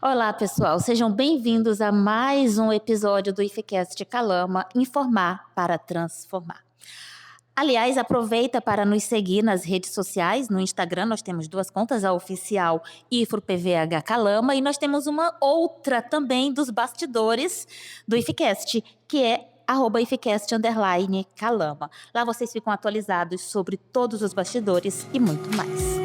Olá, pessoal, sejam bem-vindos a mais um episódio do IFCast Calama, Informar para Transformar. Aliás, aproveita para nos seguir nas redes sociais. No Instagram nós temos duas contas, a oficial IFRO-PVH Calama, e nós temos uma outra também dos bastidores do IFCast, que é @IFCast_Calama. Lá vocês ficam atualizados sobre todos os bastidores e muito mais.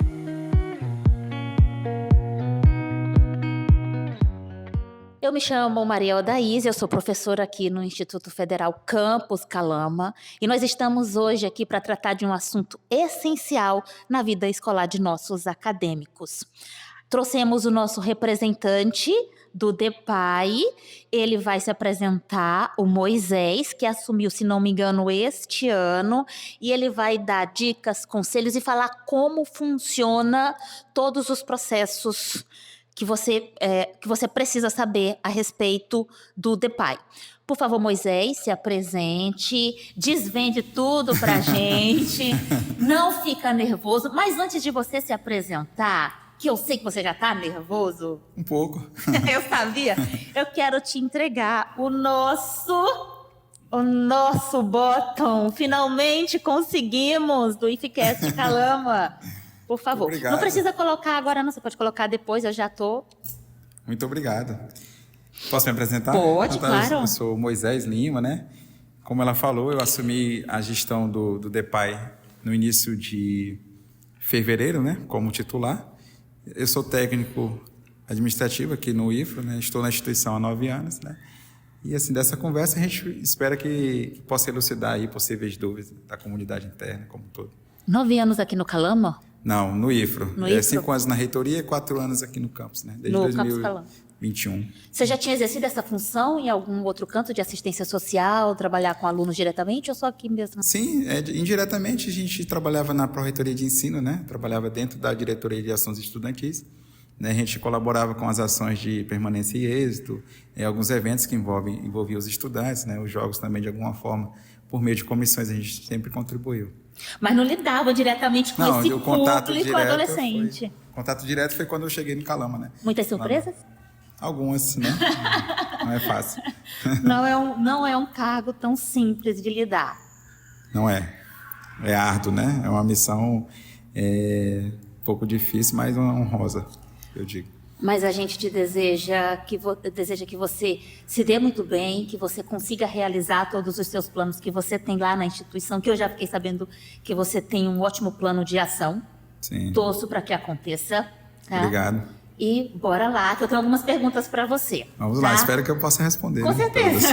Eu me chamo Maria Odaís, eu sou professora aqui no Instituto Federal Campus Calama e nós estamos hoje aqui para tratar de um assunto essencial na vida escolar de nossos acadêmicos. Trouxemos o nosso representante do DEPAI, ele vai se apresentar, o Moisés, que assumiu, se não me engano, este ano, e ele vai dar dicas, conselhos e falar como funciona todos os processos que você precisa saber a respeito do DEPAI. Por favor, Moisés, se apresente, desvende tudo pra gente, não fica nervoso, mas antes de você se apresentar, que eu sei que você já tá nervoso. Um pouco. Eu sabia. Eu quero te entregar o nosso bottom. Finalmente conseguimos, do IFCast Calama. Por favor. Obrigado. Não precisa colocar agora, não. Você pode colocar depois, eu já tô. Muito obrigado. Posso me apresentar? Pode, claro. Eu sou Moisés Lima, né? Como ela falou, eu assumi a gestão do DEPAI no início de fevereiro, né? Como titular. Eu sou técnico administrativo aqui no IFRO, né? Estou na instituição há 9 anos, né? E assim, dessa conversa a gente espera que possa elucidar aí possíveis dúvidas da comunidade interna como um todo. 9 anos aqui no Calama? Não, no IFRO. No IFRO. 5 anos na reitoria e 4 anos aqui no campus, né? Desde No Campus Calama. 2021. Você já tinha exercido essa função em algum outro canto de assistência social, trabalhar com alunos diretamente ou só aqui mesmo? Sim, indiretamente a gente trabalhava na Pró-Reitoria de Ensino, né? Trabalhava dentro da Diretoria de Ações Estudantis. Né? A gente colaborava com as ações de permanência e êxito, alguns eventos que envolviam os estudantes, né? Os jogos também, de alguma forma, por meio de comissões, a gente sempre contribuiu. Mas não lidava diretamente com esse público adolescente. O contato direto foi quando eu cheguei no Calama, né? Muitas surpresas? Algumas, né? Não é fácil. Não é um cargo tão simples de lidar. Não é. É árduo, né? É uma missão um pouco difícil, mas honrosa, eu digo. Mas a gente te deseja que você se dê muito bem, que você consiga realizar todos os seus planos que você tem lá na instituição, que eu já fiquei sabendo que você tem um ótimo plano de ação. Sim. Torço para que aconteça. Tá? Obrigado. E bora lá, que eu tenho algumas perguntas para você. Vamos tá? lá, espero que eu possa responder. Com certeza.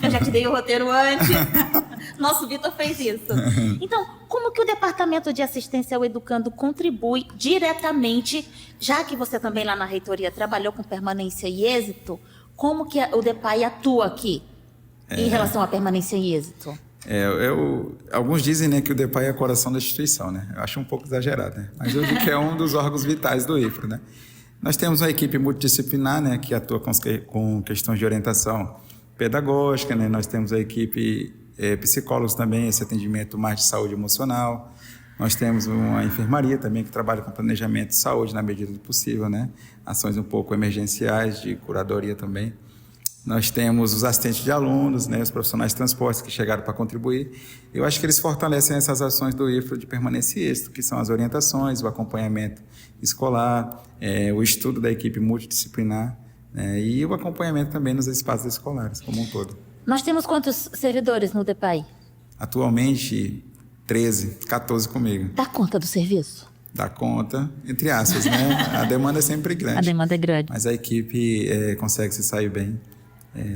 Eu já te dei o roteiro antes. Nosso Vitor fez isso. Então, como que o Departamento de Assistência ao Educando contribui diretamente, já que você também lá na reitoria trabalhou com permanência e êxito, como que o DEPAI atua aqui em relação à permanência e êxito? Alguns dizem, né, que o DEPAI é o coração da instituição, né? Eu acho um pouco exagerado, né? Mas eu digo que é um dos órgãos vitais do IFRO, né? Nós temos uma equipe multidisciplinar, né, que atua com questões de orientação pedagógica, né? Nós temos a equipe psicólogos também, esse atendimento mais de saúde emocional. Nós temos uma enfermaria também que trabalha com planejamento de saúde na medida do possível, né? Ações um pouco emergenciais, de curadoria também. Nós temos os assistentes de alunos, né, os profissionais de transportes que chegaram para contribuir. Eu acho que eles fortalecem essas ações do IFRO de permanência e êxito, que são as orientações, o acompanhamento escolar, o estudo da equipe multidisciplinar, né, e o acompanhamento também nos espaços escolares, como um todo. Nós temos quantos servidores no DEPAI? Atualmente, 13, 14 comigo. Dá conta do serviço? Dá conta, entre aspas, né? A demanda é sempre grande. A demanda é grande. Mas a equipe consegue se sair bem.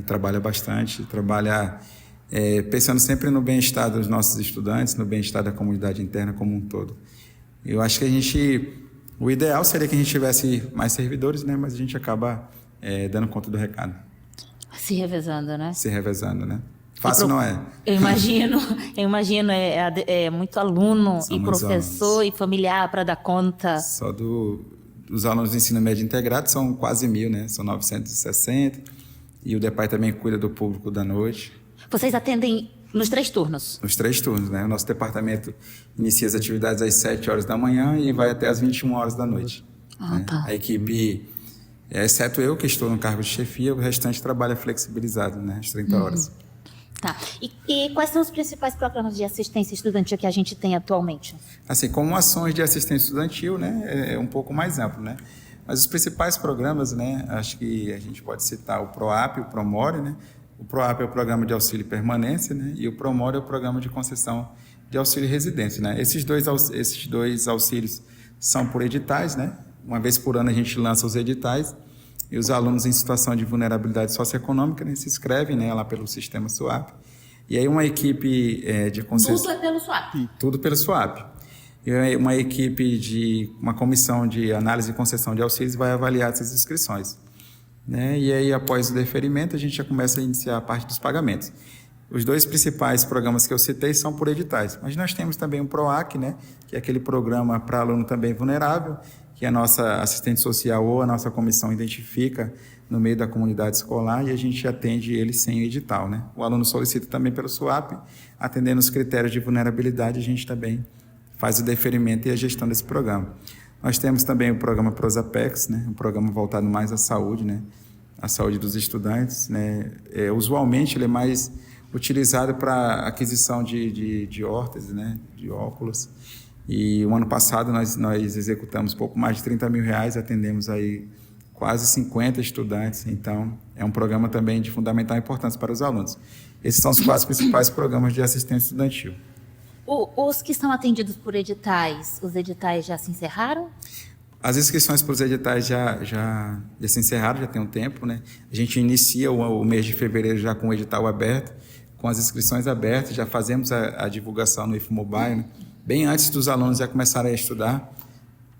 Trabalha bastante, trabalha pensando sempre no bem-estar dos nossos estudantes, no bem-estar da comunidade interna como um todo. Eu acho que o ideal seria que a gente tivesse mais servidores, né? Mas a gente acaba dando conta do recado. Se revezando, né? Se revezando, né? Fácil não é. Eu imagino, é muito aluno e professor alunos. E familiar para dar conta. Só dos alunos do ensino médio integrado são quase 1.000, né? São 960. E o DEPAI também cuida do público da noite. Vocês atendem nos 3 turnos? Nos 3 turnos, né? O nosso departamento inicia as atividades às 7 horas da manhã e vai até às 21 horas da noite. Tá. A equipe Exceto eu, que estou no cargo de chefia, o restante trabalha flexibilizado, né, às 30 horas. Tá. E quais são os principais programas de assistência estudantil que a gente tem atualmente? Assim, como ações de assistência estudantil, né, é um pouco mais amplo, né? Mas os principais programas, né, acho que a gente pode citar o PROAP e o PROMORE, né? O PROAP é o programa de auxílio e permanência, né? E o PROMORE é o programa de concessão de auxílio e residência, né? Esses dois auxílios são por editais, né? Uma vez por ano a gente lança os editais e os alunos em situação de vulnerabilidade socioeconômica, né, se inscrevem, né, lá pelo sistema SUAP. E aí uma equipe de concessão... Tudo é pelo SUAP? Tudo pelo SUAP. E aí uma comissão de análise e concessão de auxílios vai avaliar essas inscrições, né? E aí, após o deferimento, a gente já começa a iniciar a parte dos pagamentos. Os dois principais programas que eu citei são por editais, mas nós temos também o PROAC, né, que é aquele programa para aluno também vulnerável, que a nossa assistente social ou a nossa comissão identifica no meio da comunidade escolar e a gente atende ele sem edital, né? O aluno solicita também pelo SUAP, atendendo os critérios de vulnerabilidade, a gente também faz o deferimento e a gestão desse programa. Nós temos também o programa Prosapex, né? Um programa voltado mais à saúde, né? A saúde dos estudantes, né? Usualmente ele é mais utilizado para aquisição de órteses, né? De óculos. E o ano passado nós executamos pouco mais de R$30 mil, atendemos aí quase 50 estudantes, então é um programa também de fundamental importância para os alunos. Esses são os 4 principais programas de assistência estudantil. Os que são atendidos por editais, os editais já se encerraram? As inscrições para os editais já se encerraram, já tem um tempo, né? A gente inicia o mês de fevereiro já com o edital aberto, com as inscrições abertas, já fazemos a divulgação no IFMobile, né? Bem antes dos alunos já começarem a estudar,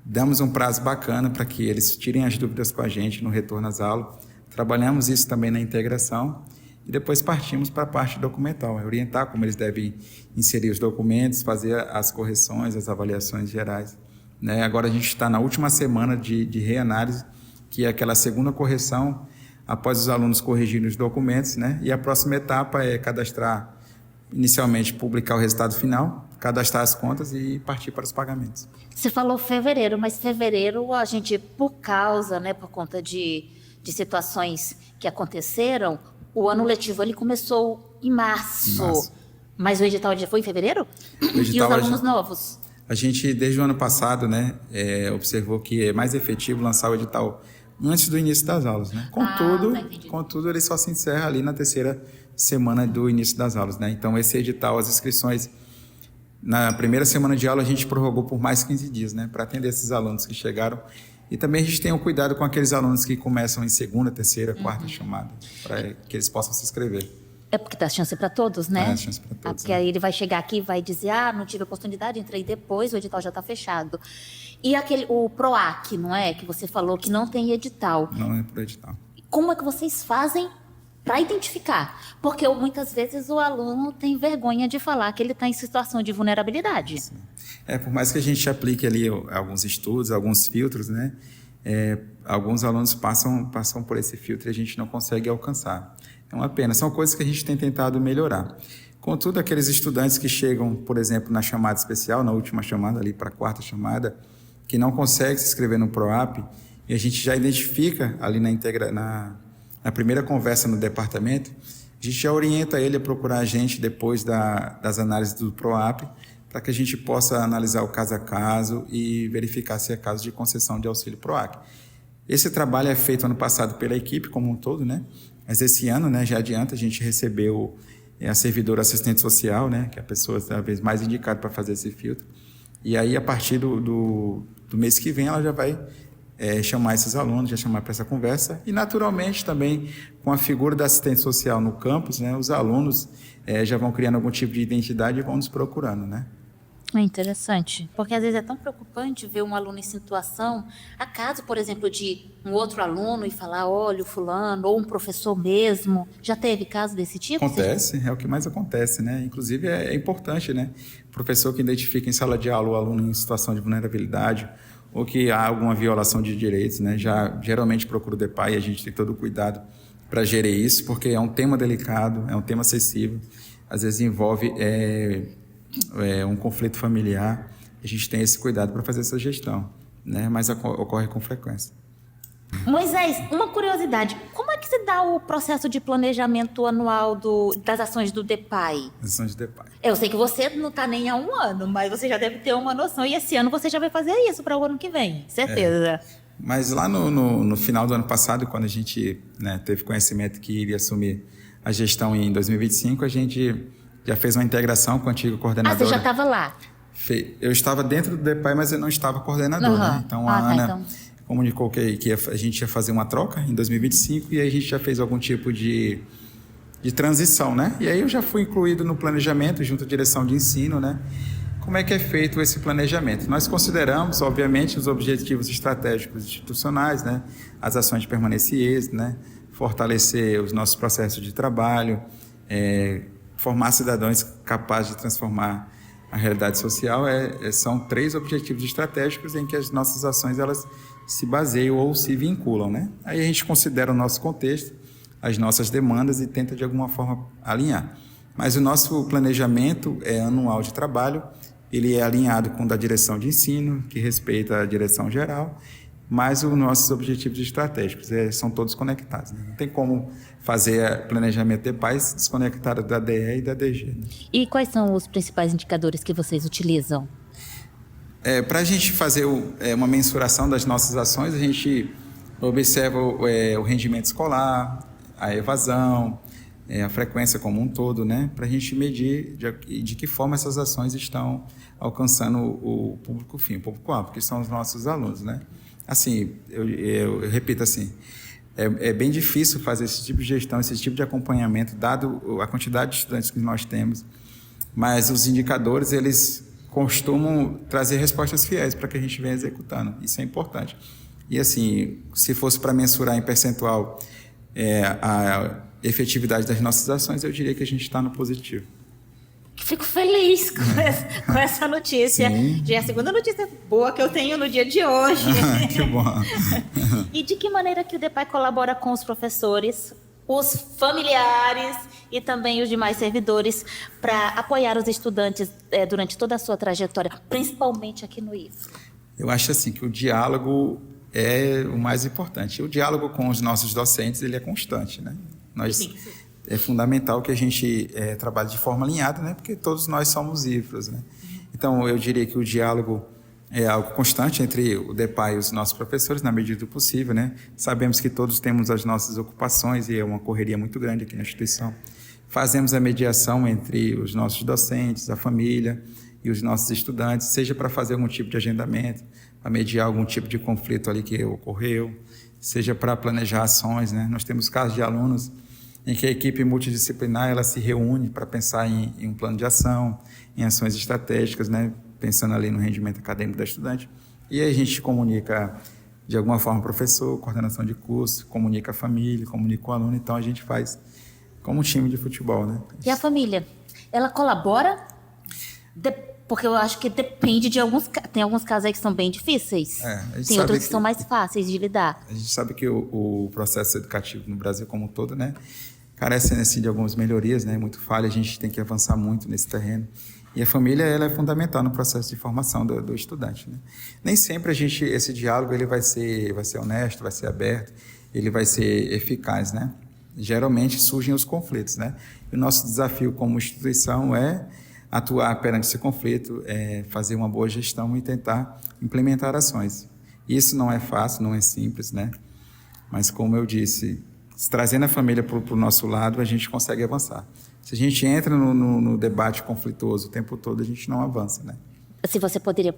damos um prazo bacana para que eles tirem as dúvidas com a gente no retorno às aulas. Trabalhamos isso também na integração e depois partimos para a parte documental, orientar como eles devem inserir os documentos, fazer as correções, as avaliações gerais, né? Agora a gente está na última semana de reanálise, que é aquela segunda correção após os alunos corrigirem os documentos, né? E a próxima etapa é cadastrar, inicialmente publicar o resultado final, cadastrar as contas e partir para os pagamentos. Você falou fevereiro, mas fevereiro a gente, por causa, né, por conta de situações que aconteceram, o ano letivo ele começou em março. Mas o edital já foi em fevereiro? E os alunos novos? A gente, desde o ano passado, né, observou que é mais efetivo lançar o edital antes do início das aulas, né? Contudo, ele só se encerra ali na terceira semana do início das aulas, né? Então, esse edital, as inscrições, na primeira semana de aula, a gente prorrogou por mais 15 dias, né, para atender esses alunos que chegaram. E também a gente tem um cuidado com aqueles alunos que começam em segunda, terceira, quarta chamada, para que eles possam se inscrever. É porque dá chance para todos, né? Dá chance para todos. Porque aí ele vai chegar aqui e vai dizer, não tive oportunidade, entrei depois, o edital já está fechado. E o PROAC, não é? Que você falou que não tem edital. Não é por edital. Como é que vocês fazem para identificar? Porque muitas vezes o aluno tem vergonha de falar que ele está em situação de vulnerabilidade. Sim. Por mais que a gente aplique ali alguns estudos, alguns filtros, né? Alguns alunos passam por esse filtro e a gente não consegue alcançar. É uma pena. São coisas que a gente tem tentado melhorar. Contudo, aqueles estudantes que chegam, por exemplo, na chamada especial, na última chamada, ali para a quarta chamada, que não conseguem se inscrever no PROAP, e a gente já identifica ali na primeira conversa no departamento, a gente já orienta ele a procurar a gente depois das análises do PROAP, para que a gente possa analisar o caso a caso e verificar se é caso de concessão de auxílio PROAC. Esse trabalho é feito ano passado pela equipe como um todo, né? Mas esse ano, né, já adianta, a gente recebeu a servidora assistente social, né, que é a pessoa talvez mais indicada para fazer esse filtro. E aí, a partir do mês que vem, ela já vai chamar esses alunos, já chamar para essa conversa. E, naturalmente, também, com a figura da assistente social no campus, né, os alunos já vão criando algum tipo de identidade e vão nos procurando, né? É interessante, porque às vezes é tão preocupante ver um aluno em situação, acaso, por exemplo, de um outro aluno e falar, olha, o fulano, ou um professor mesmo. Já teve caso desse tipo? Acontece, é o que mais acontece, né? Inclusive, é importante, né? O professor que identifica em sala de aula o aluno em situação de vulnerabilidade ou que há alguma violação de direitos, né? Já geralmente procura o DEPAI e a gente tem todo o cuidado para gerir isso, porque é um tema delicado, é um tema acessível, às vezes envolve um conflito familiar, a gente tem esse cuidado para fazer essa gestão, né? Mas ocorre com frequência. Moisés, uma curiosidade. Como é que se dá o processo de planejamento anual das ações do DEPAI? Ações de DEPAI. Eu sei que você não está nem há um ano, mas você já deve ter uma noção. E esse ano você já vai fazer isso para o ano que vem, certeza. Mas lá no final do ano passado, quando a gente, né, teve conhecimento que iria assumir a gestão em 2025, a gente já fez uma integração com a antiga coordenadora. Você já estava lá? Eu estava dentro do DEPAI, mas eu não estava coordenador, né? Então a Ana comunicou que a gente ia fazer uma troca em 2025 e aí a gente já fez algum tipo de transição, né? E aí eu já fui incluído no planejamento junto à direção de ensino, né? Como é que é feito esse planejamento? Nós consideramos, obviamente, os objetivos estratégicos institucionais, né? As ações de permanência e êxito, né? Fortalecer os nossos processos de trabalho, formar cidadãos capazes de transformar a realidade social. São 3 objetivos estratégicos em que as nossas ações elas se baseiam ou se vinculam, né? Aí a gente considera o nosso contexto, as nossas demandas e tenta de alguma forma alinhar. Mas o nosso planejamento anual de trabalho, ele é alinhado com o da direção de ensino, que respeita a direção geral, mas os nossos objetivos estratégicos são todos conectados, né? Não tem como fazer planejamento de paz desconectado da DE e da DG, né? E quais são os principais indicadores que vocês utilizam? Para a gente fazer uma mensuração das nossas ações, a gente observa o rendimento escolar, a evasão, a frequência como um todo, né? Para a gente medir de que forma essas ações estão alcançando o público-fim, o público-alvo, que são os nossos alunos, né? Assim, eu repito assim, é bem difícil fazer esse tipo de gestão, esse tipo de acompanhamento, dado a quantidade de estudantes que nós temos, mas os indicadores, eles costumam trazer respostas fiéis para que a gente venha executando. Isso é importante. E assim, se fosse para mensurar em percentual a efetividade das nossas ações, eu diria que a gente está no positivo. Fico feliz com essa notícia. Sim. Já é a segunda notícia boa que eu tenho no dia de hoje. Que bom. E de que maneira que o DEPAI colabora com os professores, os familiares e também os demais servidores para apoiar os estudantes durante toda a sua trajetória, principalmente aqui no IFRO? Eu acho assim que o diálogo é o mais importante. O diálogo com os nossos docentes, ele é constante, né? Sim. É fundamental que a gente trabalhe de forma alinhada, né? Porque todos nós somos IFROs, né? Então, eu diria que o diálogo é algo constante entre o DEPAI e os nossos professores, na medida do possível, né? Sabemos que todos temos as nossas ocupações e é uma correria muito grande aqui na instituição. Fazemos a mediação entre os nossos docentes, a família e os nossos estudantes, seja para fazer algum tipo de agendamento, para mediar algum tipo de conflito ali que ocorreu, seja para planejar ações, né? Nós temos casos de alunos em que a equipe multidisciplinar ela se reúne para pensar em um plano de ação, em ações estratégicas, né? Pensando ali no rendimento acadêmico da estudante. E aí a gente comunica, de alguma forma, o professor, coordenação de curso, comunica a família, comunica o aluno. Então, a gente faz como um time de futebol, né? E a família? Ela colabora? Porque eu acho que depende de alguns... Tem alguns casos aí que são bem difíceis. Tem outros que são mais fáceis de lidar. A gente sabe que o processo educativo no Brasil como um todo, né, carece assim, de algumas melhorias, né, muito falha, a gente tem que avançar muito nesse terreno. E a família ela é fundamental no processo de formação do estudante, né? Nem sempre esse diálogo ele vai ser honesto, vai ser aberto, ele vai ser eficaz, né? Geralmente surgem os conflitos, né? E o nosso desafio como instituição é atuar perante esse conflito, fazer uma boa gestão e tentar implementar ações. Isso não é fácil, não é simples, né? Mas como eu disse, trazendo a família para o nosso lado, a gente consegue avançar. Se a gente entra no debate conflituoso o tempo todo, a gente não avança, né? Se você poderia,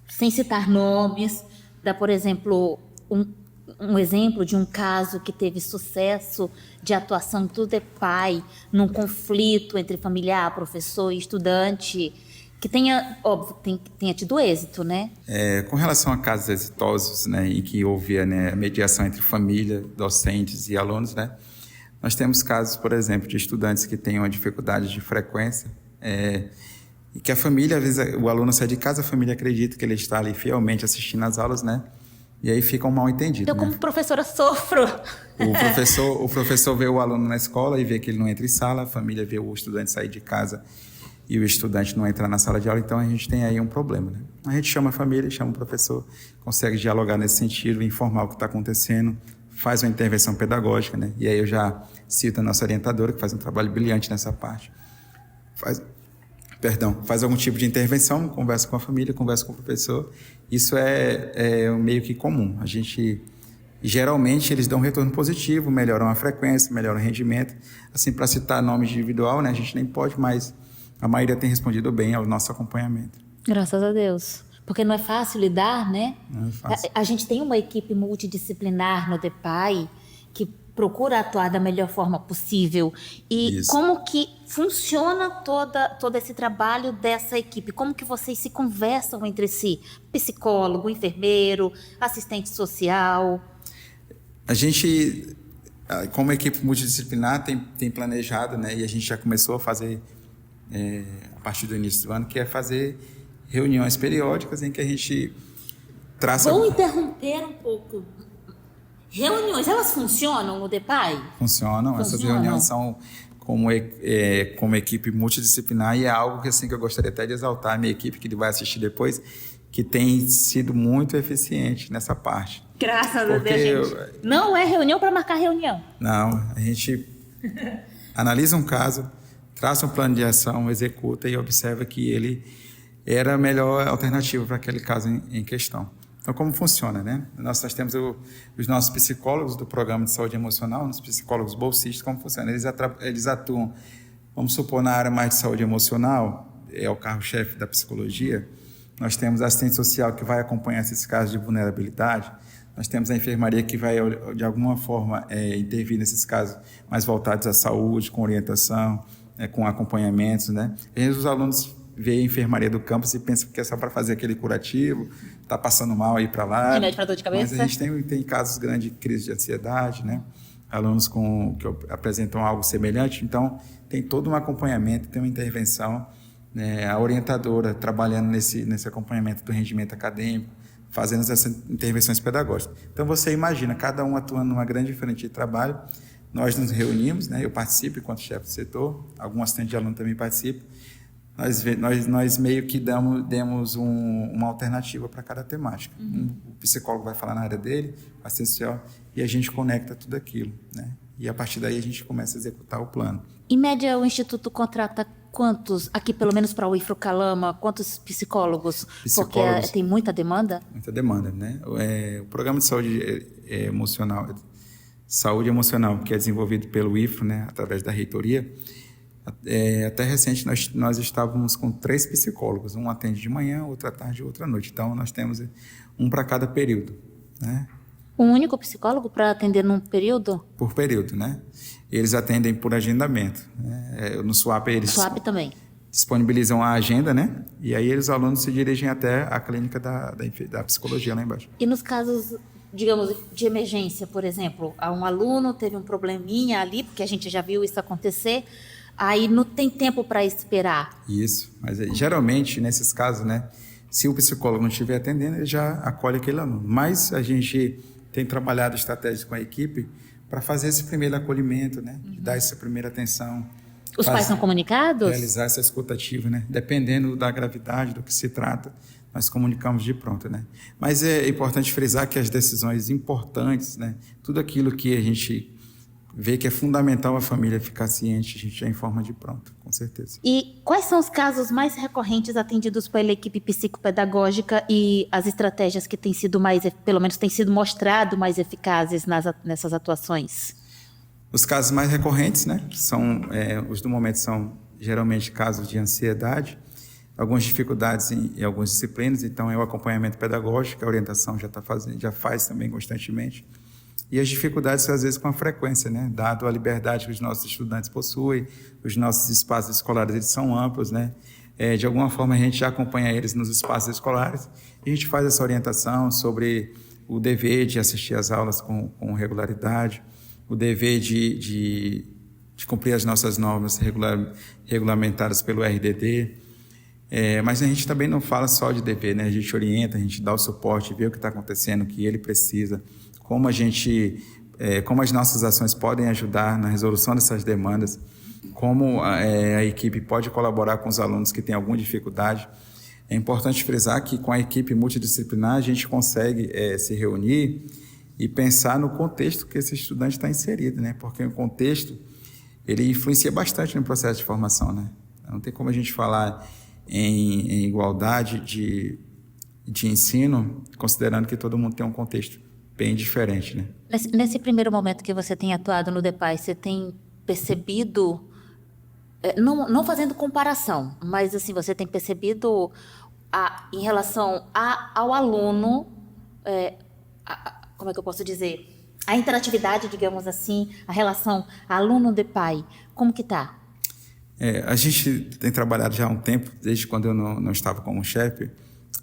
sem citar nomes, dar, por exemplo, um exemplo de um caso que teve sucesso de atuação do DEPAI num conflito entre familiar, professor e estudante, que tenha, óbvio, tenha tido êxito, né? Com relação a casos exitosos, né, em que houve, né, a mediação entre família, docentes e alunos, né, nós temos casos, por exemplo, de estudantes que têm uma dificuldade de frequência, e que a família, às vezes, o aluno sai de casa, a família acredita que ele está ali fielmente assistindo às aulas, né? E aí fica um mal-entendido. Eu, como professora, sofro. O professor vê o aluno na escola e vê que ele não entra em sala, a família vê o estudante sair de casa e o estudante não entrar na sala de aula, então a gente tem aí um problema, né? A gente chama a família, chama o professor, consegue dialogar nesse sentido, informar o que está acontecendo, faz uma intervenção pedagógica, né? E aí eu já cito a nossa orientadora, que faz um trabalho brilhante nessa parte. Faz algum tipo de intervenção, conversa com a família, conversa com o professor. Isso é meio que comum. Geralmente, eles dão um retorno positivo, melhoram a frequência, melhoram o rendimento. Assim, para citar nome individual, né, a gente nem pode, mas a maioria tem respondido bem ao nosso acompanhamento. Graças a Deus. Porque não é fácil lidar, né? Não é fácil. A gente tem uma equipe multidisciplinar no DEPAI que procura atuar da melhor forma possível. E Isso. como que funciona todo esse trabalho dessa equipe? Como que vocês se conversam entre si? Psicólogo, enfermeiro, assistente social? A gente, como equipe multidisciplinar, tem planejado, né, e a gente já começou a fazer, a partir do início do ano, que é fazer reuniões periódicas em que a gente traça... Vou interromper um pouco. Reuniões, elas funcionam no DEPAI? Funcionam. Essas reuniões são como equipe multidisciplinar, e é algo que, assim, que eu gostaria até de exaltar a minha equipe, que vai assistir depois, que tem sido muito eficiente nessa parte. Graças a Deus, gente. Não é reunião para marcar reunião. Não, a gente analisa um caso, traça um plano de ação, executa e observa que ele era a melhor alternativa para aquele caso em questão. Então, como funciona, né? Nós temos os nossos psicólogos do programa de saúde emocional, os psicólogos bolsistas, como funciona? Eles atuam, vamos supor, na área mais de saúde emocional, é o carro-chefe da psicologia. Nós temos a assistente social que vai acompanhar esses casos de vulnerabilidade. Nós temos a enfermaria que vai, de alguma forma, intervir nesses casos mais voltados à saúde, com orientação, com acompanhamentos, né? Às vezes os alunos veem a enfermaria do campus e pensam que é só para fazer aquele curativo, está passando mal, ir para lá. Remédio para dor de cabeça. Mas a gente tem casos grandes de crise de ansiedade, né? Alunos que apresentam algo semelhante. Então, tem todo um acompanhamento, tem uma intervenção, né? A orientadora trabalhando nesse acompanhamento do rendimento acadêmico, fazendo essas intervenções pedagógicas. Então, você imagina, cada um atuando numa grande frente de trabalho. Nós nos reunimos, né? Eu participo enquanto chefe do setor, algum assistente de aluno também participa. Nós meio que demos uma alternativa para cada temática. O psicólogo vai falar na área dele, o assistente social, e a gente conecta tudo aquilo, né? E a partir daí a gente começa a executar o plano. Em média, o Instituto contrata quantos, aqui pelo menos para o IFRO-Calama, quantos psicólogos? Porque tem muita demanda? Muita demanda, né? O programa de saúde emocional, que é desenvolvido pelo IFRO, né, através da reitoria, até recente nós estávamos com 3 psicólogos, um atende de manhã, outro à tarde e outro à noite. Então, nós temos um para cada período, né? Um único psicólogo para atender num período? Por período, né? Eles atendem por agendamento, né? No SWAP eles também disponibilizam a agenda, né? E aí os alunos se dirigem até a clínica da psicologia lá embaixo. E nos casos, digamos, de emergência, por exemplo, um aluno teve um probleminha ali, porque a gente já viu isso acontecer, aí não tem tempo para esperar. Isso, mas geralmente nesses casos, né, se o psicólogo não estiver atendendo, ele já acolhe aquele aluno. Mas a gente tem trabalhado estratégias com a equipe para fazer esse primeiro acolhimento, né, dar essa primeira atenção. Os pais são comunicados? Realizar essa escutativa, né, dependendo da gravidade do que se trata, nós comunicamos de pronto, né. Mas é importante frisar que as decisões importantes, né, tudo aquilo que a gente vê que é fundamental a família ficar ciente, a gente já informa de pronto, com certeza. E quais são os casos mais recorrentes atendidos pela equipe psicopedagógica e as estratégias que têm sido pelo menos têm sido mostrado mais eficazes nessas atuações? Os casos mais recorrentes, né, os do momento são geralmente casos de ansiedade, algumas dificuldades em algumas disciplinas, então é o acompanhamento pedagógico, a orientação já faz também constantemente. E as dificuldades, às vezes, com a frequência, né? Dado a liberdade que os nossos estudantes possuem, os nossos espaços escolares eles são amplos, né? De alguma forma, a gente já acompanha eles nos espaços escolares e a gente faz essa orientação sobre o dever de assistir às aulas com regularidade, o dever de cumprir as nossas normas regulamentadas pelo RDD. Mas a gente também não fala só de dever, né? A gente orienta, a gente dá o suporte, vê o que está acontecendo, o que ele precisa, como as nossas ações podem ajudar na resolução dessas demandas. como a equipe pode colaborar com os alunos que têm alguma dificuldade. É importante frisar que com a equipe multidisciplinar a gente consegue se reunir e pensar no contexto que esse estudante está inserido, né? Porque o contexto ele influencia bastante no processo de formação, né? Não tem como a gente falar em igualdade de ensino, considerando que todo mundo tem um contexto bem diferente, né? Nesse primeiro momento que você tem atuado no DEPAI, você tem percebido, não fazendo comparação, mas assim, você tem percebido em relação ao aluno, como é que eu posso dizer? A interatividade, digamos assim, a relação aluno-DEPAI, como que está? A gente tem trabalhado já há um tempo, desde quando eu não estava como chefe,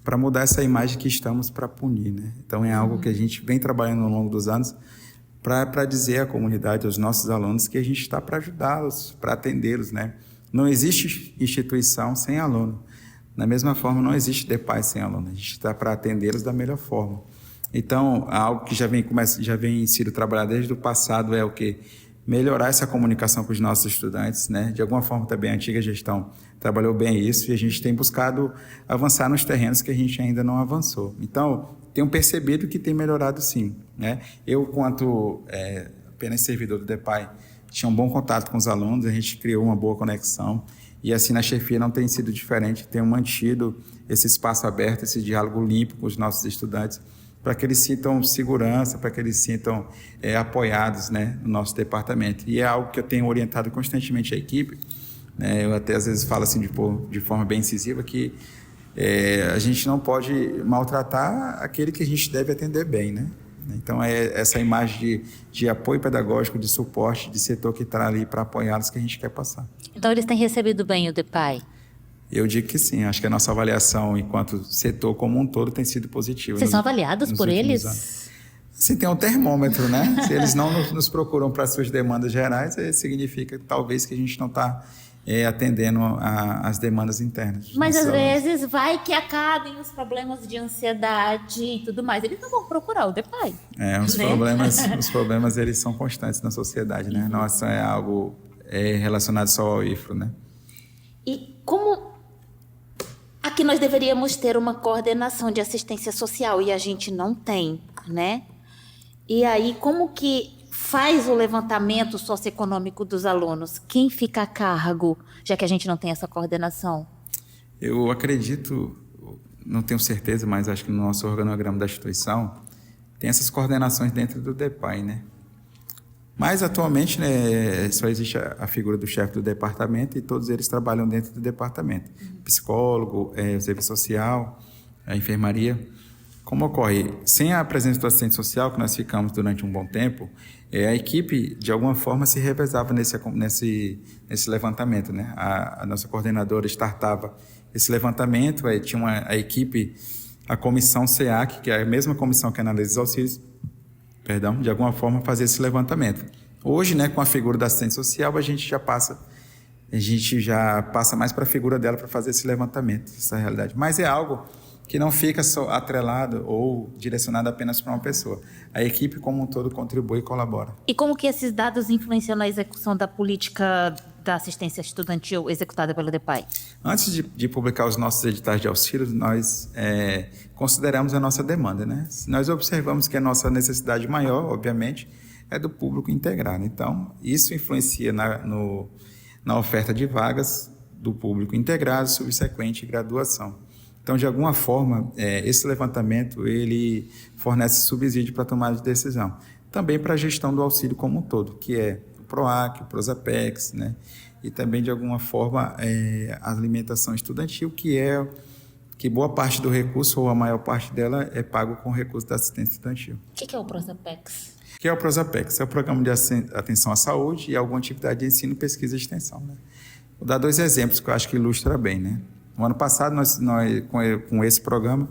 para mudar essa imagem que estamos para punir, né? Então é algo que a gente vem trabalhando ao longo dos anos para dizer à comunidade, aos nossos alunos, que a gente está para ajudá-los, para atendê-los, né? Não existe instituição sem aluno. Da mesma forma, não existe DEPAI sem aluno. A gente está para atendê-los da melhor forma. Então, algo que já vem sido trabalhado desde o passado é o quê? Melhorar essa comunicação com os nossos estudantes, né? De alguma forma também a antiga gestão trabalhou bem isso e a gente tem buscado avançar nos terrenos que a gente ainda não avançou. Então, tenho percebido que tem melhorado sim, né? Eu, quanto apenas servidor do DEPAI, tinha um bom contato com os alunos, a gente criou uma boa conexão e assim na chefia não tem sido diferente, tenho mantido esse espaço aberto, esse diálogo limpo com os nossos estudantes, para que eles sintam segurança, para que eles sintam apoiados, né, no nosso departamento. E é algo que eu tenho orientado constantemente a equipe, né? Eu até às vezes falo assim de forma bem incisiva que a gente não pode maltratar aquele que a gente deve atender bem, né? Então é essa imagem de apoio pedagógico, de suporte, de setor que está ali para apoiá-los que a gente quer passar. Então eles têm recebido bem o DEPAI? Eu digo que sim, acho que a nossa avaliação enquanto setor como um todo tem sido positiva. Vocês são avaliados por eles? Anos. Sim, tem um termômetro, né? Se eles não nos procuram para suas demandas gerais, significa talvez que a gente não está atendendo as demandas internas. Mas às vezes vai que acabem os problemas de ansiedade e tudo mais. Eles não vão procurar o DEPAI. Os problemas eles são constantes na sociedade, né? Nossa, é algo relacionado só ao IFRO, né? E como aqui nós deveríamos ter uma coordenação de assistência social e a gente não tem, né? E aí, como que faz o levantamento socioeconômico dos alunos? Quem fica a cargo, já que a gente não tem essa coordenação? Eu acredito, não tenho certeza, mas acho que no nosso organograma da instituição tem essas coordenações dentro do DEPAI, né? Mas atualmente, né, só existe a figura do chefe do departamento e todos eles trabalham dentro do departamento. Psicólogo, o serviço social, a enfermaria. Como ocorre? Sem a presença do assistente social, que nós ficamos durante um bom tempo, a equipe, de alguma forma, se revezava nesse levantamento, né? A nossa coordenadora startava esse levantamento, tinha a equipe, a comissão SEAC, que é a mesma comissão que analisa os auxílios, de alguma forma fazer esse levantamento. Hoje, né, com a figura da assistente social, a gente já passa mais para a figura dela para fazer esse levantamento, essa realidade. Mas é algo que não fica só atrelado ou direcionado apenas para uma pessoa. A equipe como um todo contribui e colabora. E como que esses dados influenciam na execução da política da assistência estudantil executada pelo DEPAI? Antes de publicar os nossos editais de auxílio, nós consideramos a nossa demanda, né? Nós observamos que a nossa necessidade maior, obviamente, é do público integrado. Então, isso influencia na oferta de vagas do público integrado, subsequente graduação. Então, de alguma forma, esse levantamento ele fornece subsídio para a tomada de decisão. Também para a gestão do auxílio como um todo, que é o PROAC, o PROSAPEX, né? E também, de alguma forma, a alimentação estudantil, que boa parte do recurso, ou a maior parte dela, é pago com recurso da assistência estudantil. O que é o PROSAPEX? O que é o PROSAPEX? É o Programa de Atenção à Saúde e alguma atividade de ensino, pesquisa e extensão, né? Vou dar 2 exemplos que eu acho que ilustra bem, né? No ano passado, nós com esse programa,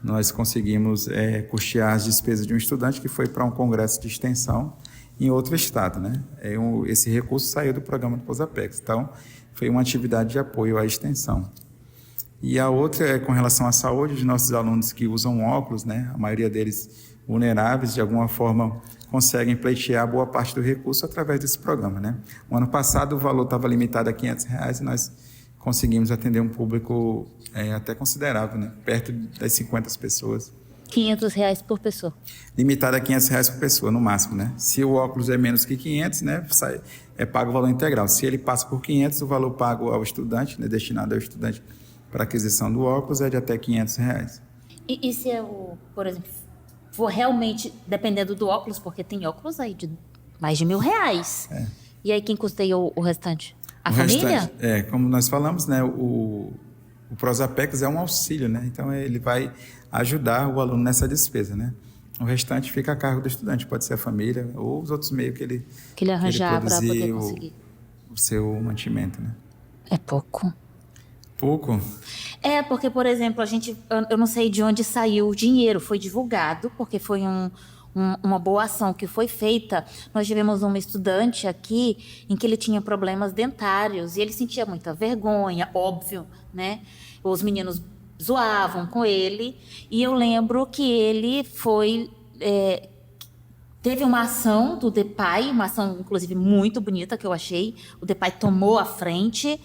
nós conseguimos custear as despesas de um estudante que foi para um congresso de extensão em outro estado, né? Esse recurso saiu do programa do PROSAPEX. Então, foi uma atividade de apoio à extensão. E a outra é com relação à saúde de nossos alunos que usam óculos, né? A maioria deles vulneráveis, de alguma forma, conseguem pleitear boa parte do recurso através desse programa, né? O ano passado o valor estava limitado a R$500 e nós conseguimos atender um público até considerável, né? Perto das 50 pessoas. R$500 por pessoa. Limitado a R$500 por pessoa, no máximo, né? Se o óculos é menos que 500, né, é pago o valor integral. Se ele passa por 500, o valor pago ao estudante, né, destinado ao estudante para aquisição do óculos, é de até R$500. E se eu, por exemplo, for realmente, dependendo do óculos, porque tem óculos aí de mais de R$1.000. E aí quem custeia o restante? A família? Restante, como nós falamos, né, o Prosapex é um auxílio, né? Então ele vai ajudar o aluno nessa despesa, né? O restante fica a cargo do estudante, pode ser a família ou os outros meios que ele arranjar para poder conseguir o seu mantimento, né? É pouco. Pouco? Porque, por exemplo, eu não sei de onde saiu o dinheiro, foi divulgado, porque foi uma boa ação que foi feita. Nós tivemos um estudante aqui em que ele tinha problemas dentários e ele sentia muita vergonha, óbvio, né? Os meninos zoavam com ele e eu lembro que ele teve uma ação do DEPAI, uma ação inclusive muito bonita que eu achei. O DEPAI tomou a frente,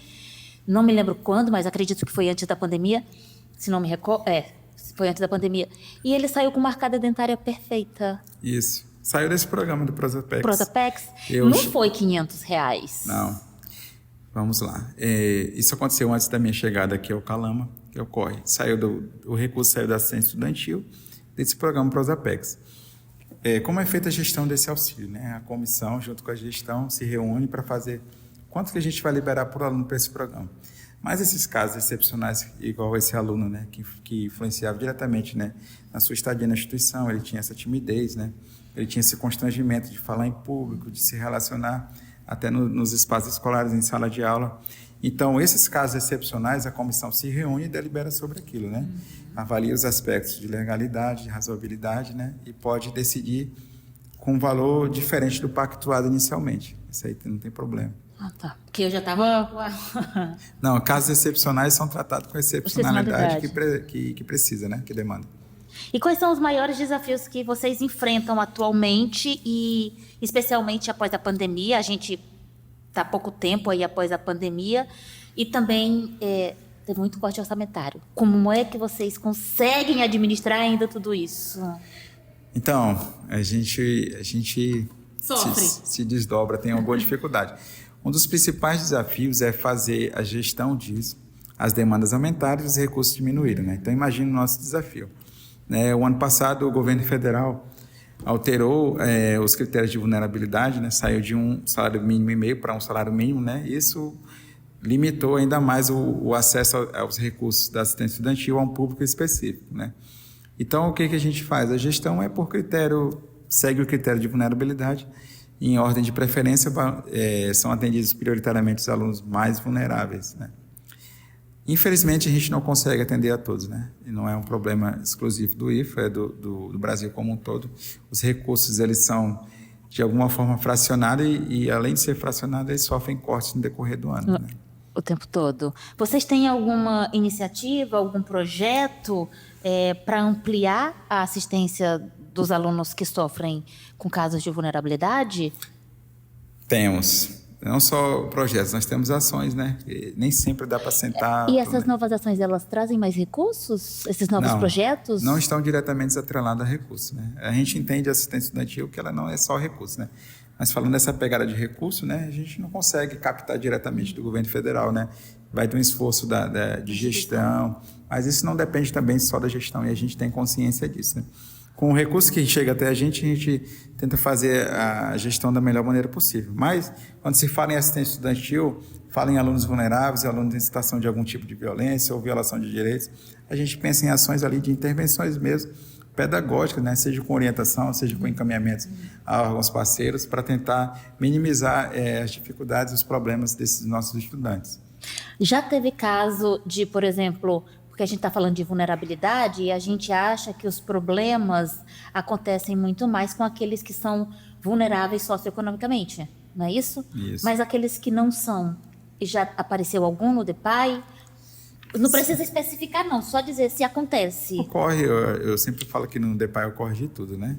não me lembro quando, mas acredito que foi antes da pandemia, se não me recordo, foi antes da pandemia. E ele saiu com uma arcada dentária perfeita. Isso. Saiu desse programa do Prosapex. Prosapex? Não foi R$500. Não. Vamos lá. Isso aconteceu antes da minha chegada aqui ao Calama, que ocorre. O recurso saiu da assistência estudantil desse programa Prosapex. Como é feita a gestão desse auxílio, né? A comissão, junto com a gestão, se reúne para fazer quanto que a gente vai liberar por aluno para esse programa. Mas esses casos excepcionais, igual esse aluno, né, que influenciava diretamente, né, na sua estadia na instituição, ele tinha essa timidez, né, ele tinha esse constrangimento de falar em público, de se relacionar até nos espaços escolares, em sala de aula. Então, esses casos excepcionais, a comissão se reúne e delibera sobre aquilo, né? Avalia os aspectos de legalidade, de razoabilidade, né, e pode decidir com um valor diferente do pactuado inicialmente. Isso aí não tem problema. Tá. Porque eu já estava... Não, casos excepcionais são tratados com excepcionalidade que precisa, né? Que demanda. E quais são os maiores desafios que vocês enfrentam atualmente e especialmente após a pandemia? A gente está há pouco tempo aí após a pandemia e também teve muito corte orçamentário. Como é que vocês conseguem administrar ainda tudo isso? Então, a gente sofre. Se desdobra, tem uma boa dificuldade. Um dos principais desafios é fazer a gestão disso, as demandas aumentarem e os recursos diminuírem, né? Então, imagine o nosso desafio. O ano passado, o governo federal alterou os critérios de vulnerabilidade, né? Saiu de um salário mínimo e meio para um salário mínimo, né? Isso limitou ainda mais o acesso aos recursos da assistência estudantil a um público específico, né? Então, o que a gente faz? A gestão é por critério, segue o critério de vulnerabilidade. Em ordem de preferência, são atendidos prioritariamente os alunos mais vulneráveis, né? Infelizmente, a gente não consegue atender a todos, né? E não é um problema exclusivo do IFA, é do Brasil como um todo. Os recursos, eles são, de alguma forma, fracionados e além de ser fracionados, eles sofrem cortes no decorrer do ano, né? O tempo todo. Vocês têm alguma iniciativa, algum projeto para ampliar a assistência dos alunos que sofrem com casos de vulnerabilidade? Temos. Não só projetos, nós temos ações, né? E nem sempre dá para sentar... E essas novas ações, elas trazem mais recursos? Esses novos projetos? Não estão diretamente atrelados a recursos, né? A gente entende a assistência estudantil que ela não é só recurso, né? Mas falando dessa pegada de recurso, né? A gente não consegue captar diretamente do governo federal, né? Vai ter um esforço de gestão, mas isso não depende também só da gestão e a gente tem consciência disso, né? Com o recurso que chega até a gente tenta fazer a gestão da melhor maneira possível. Mas, quando se fala em assistência estudantil, fala em alunos vulneráveis, alunos em situação de algum tipo de violência ou violação de direitos, a gente pensa em ações ali de intervenções mesmo, pedagógicas, né? Seja com orientação, seja com encaminhamentos a órgãos parceiros, para tentar minimizar as dificuldades e os problemas desses nossos estudantes. Já teve caso de, por exemplo... Porque a gente está falando de vulnerabilidade e a gente acha que os problemas acontecem muito mais com aqueles que são vulneráveis socioeconomicamente, não é isso? Isso. Mas aqueles que não são, e já apareceu algum no DEPAI? Não precisa especificar, não, só dizer se acontece. Ocorre, eu sempre falo que no DEPAI ocorre de tudo, né?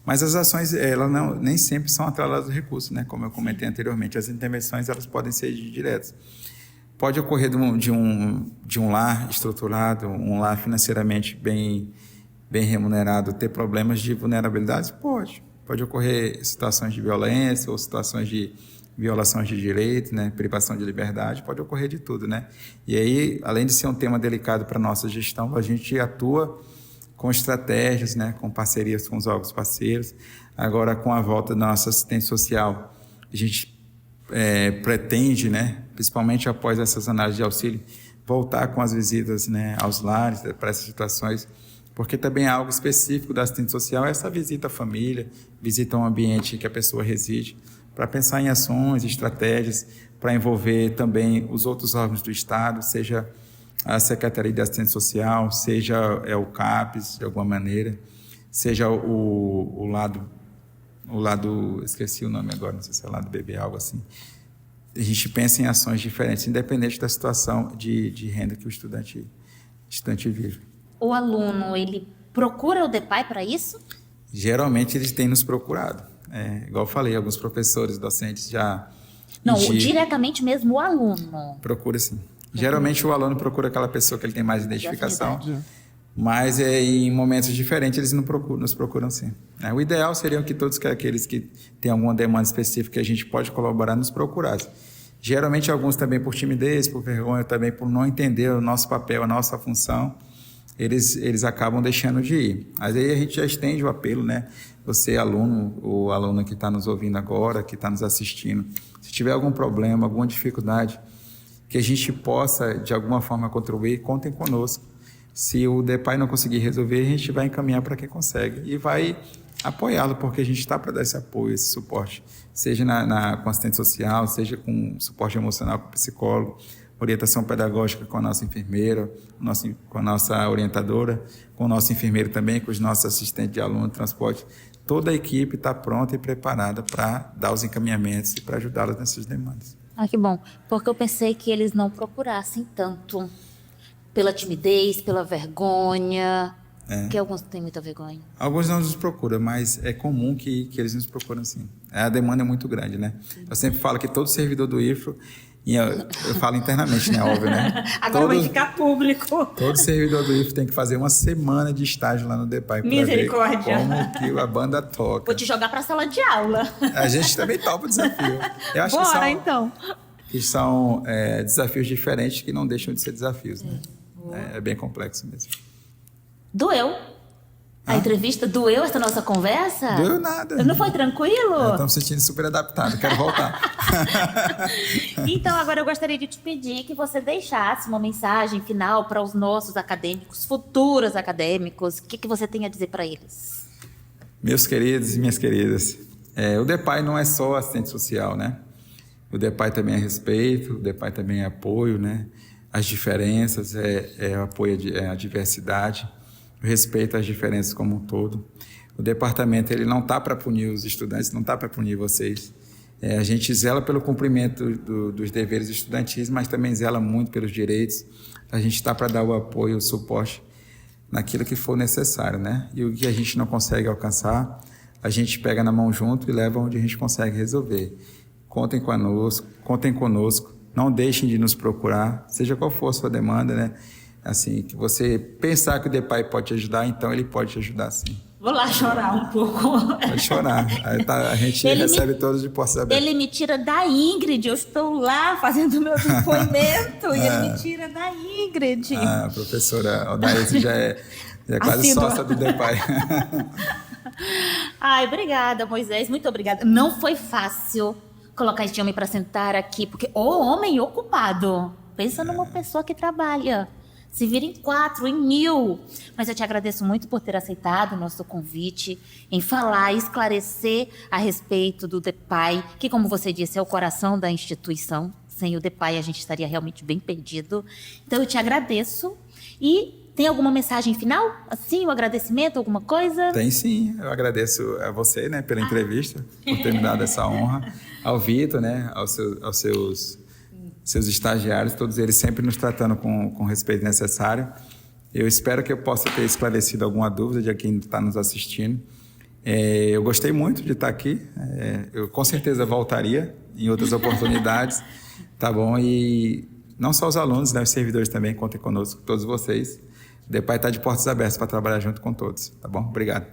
Mas as ações, elas nem sempre são atreladas ao recurso, né? Como eu comentei anteriormente, as intervenções, elas podem ser diretas. Pode ocorrer de um lar estruturado, um lar financeiramente bem remunerado, ter problemas de vulnerabilidade? Pode ocorrer situações de violência ou situações de violações de direitos, né, privação de liberdade, pode ocorrer de tudo, né? E aí, além de ser um tema delicado para a nossa gestão, a gente atua com estratégias, né, com parcerias com os órgãos parceiros. Agora, com a volta da nossa assistente social, a gente pretende, né, principalmente após essas análises de auxílio, voltar com as visitas, né, aos lares para essas situações, porque também é algo específico da assistente social, essa visita à família, visita ao ambiente que a pessoa reside, para pensar em ações, estratégias, para envolver também os outros órgãos do Estado, seja a Secretaria de Assistência Social, seja o CAPES, de alguma maneira, seja o lado, esqueci o nome agora, não sei se é o lado bebê, algo assim. A gente pensa em ações diferentes, independente da situação de renda que o estudante vive. O aluno, ele procura o DEPAI para isso? Geralmente eles têm nos procurado. Igual eu falei, alguns professores, docentes já... Não, diretamente mesmo o aluno. Procura sim. Geralmente o aluno procura aquela pessoa que ele tem mais identificação, mas em momentos diferentes eles nos procuram sim. O ideal seria que todos aqueles que têm alguma demanda específica que a gente pode colaborar nos procurassem. Geralmente alguns também por timidez, por vergonha, também por não entender o nosso papel, a nossa função, eles acabam deixando de ir. Mas aí a gente já estende o apelo, né? Você, aluno ou aluna que está nos ouvindo agora, que está nos assistindo, se tiver algum problema, alguma dificuldade, que a gente possa, de alguma forma, contribuir, contem conosco. Se o DEPAI não conseguir resolver, a gente vai encaminhar para quem consegue e vai apoiá-lo, porque a gente está para dar esse apoio, esse suporte, seja com assistente social, seja com suporte emocional com o psicólogo, orientação pedagógica com a nossa enfermeira, com a nossa orientadora, com o nosso enfermeiro também, com os nossos assistentes de aluno, transporte. Toda a equipe está pronta e preparada para dar os encaminhamentos e para ajudá-las nessas demandas. Ah, que bom, porque eu pensei que eles não procurassem tanto pela timidez, pela vergonha, porque alguns têm muita vergonha. Alguns não nos procuram, mas é comum que eles nos procuram sim. A demanda é muito grande, né? Eu sempre falo que todo servidor do IFRO, eu falo internamente, né? Óbvio, né? Agora vai ficar público. Todo servidor do IFRO tem que fazer uma semana de estágio lá no DEPAI para ver como que a banda toca. Vou te jogar para a sala de aula. A gente também topa o desafio. Eu acho que são desafios diferentes que não deixam de ser desafios, né? É bem complexo mesmo. Doeu? A entrevista doeu essa nossa conversa? Doeu nada. Não foi tranquilo? Estou me sentindo super adaptado, quero voltar. Então, agora eu gostaria de te pedir que você deixasse uma mensagem final para os nossos acadêmicos, futuros acadêmicos. O que você tem a dizer para eles? Meus queridos e minhas queridas, o DEPAI não é só assistente social, né? O DEPAI também é respeito, o DEPAI também é apoio, né? As diferenças, apoio à diversidade, o respeito às diferenças como um todo. O departamento ele não está para punir os estudantes, não está para punir vocês. A gente zela pelo cumprimento dos deveres estudantis, mas também zela muito pelos direitos. A gente está para dar o apoio, o suporte naquilo que for necessário, né? E o que a gente não consegue alcançar, a gente pega na mão junto e leva onde a gente consegue resolver. Contem conosco, não deixem de nos procurar, seja qual for a sua demanda, né? Assim, que você pensar que o DEPAI pode te ajudar, então ele pode te ajudar sim. Vou lá chorar um pouco. Pode chorar. A gente recebe todos de portas abertas. Ele me tira da Ingrid. Eu estou lá fazendo o meu depoimento e ele me tira da Ingrid. A professora Aldaíse já é quase sócia do DEPAI. Ai, obrigada, Moisés. Muito obrigada. Não foi fácil colocar esse homem para sentar aqui, porque o homem ocupado. Pensa numa pessoa que trabalha. Se vira em 4, em 1000. Mas eu te agradeço muito por ter aceitado o nosso convite, em falar, esclarecer a respeito do DEPAI, que, como você disse, é o coração da instituição. Sem o DEPAI, a gente estaria realmente bem perdido. Então, eu te agradeço. E tem alguma mensagem final? Assim, um agradecimento, alguma coisa? Tem sim. Eu agradeço a você, né, pela entrevista, por ter me dado essa honra. Ao Vitor, né, aos seus seus estagiários, todos eles sempre nos tratando com o respeito necessário. Eu espero que eu possa ter esclarecido alguma dúvida de quem está nos assistindo. Eu gostei muito de estar aqui. Eu com certeza voltaria em outras oportunidades, tá bom? E não só os alunos, né, os servidores também, contem conosco, todos vocês. O DEPAI está de portas abertas para trabalhar junto com todos, tá bom? Obrigado.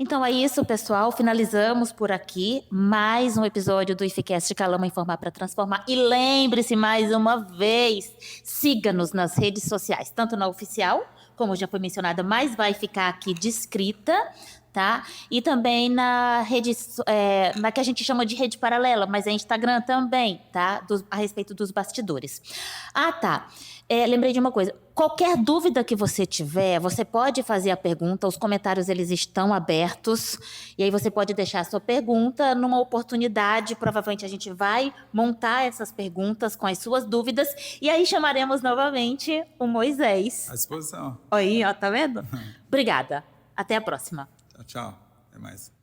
Então é isso, pessoal. Finalizamos por aqui mais um episódio do IFCast Calama Informar para Transformar. E lembre-se mais uma vez, siga-nos nas redes sociais, tanto na oficial, como já foi mencionada, mas vai ficar aqui descrita, tá? E também na rede, na que a gente chama de rede paralela, mas é Instagram também, tá? A respeito dos bastidores. Ah, tá. Lembrei de uma coisa. Qualquer dúvida que você tiver, você pode fazer a pergunta. Os comentários, eles estão abertos. E aí você pode deixar a sua pergunta numa oportunidade. Provavelmente a gente vai montar essas perguntas com as suas dúvidas. E aí chamaremos novamente o Moisés. À disposição. Aí, ó, tá vendo? Obrigada. Até a próxima. Tchau, tchau. Até mais.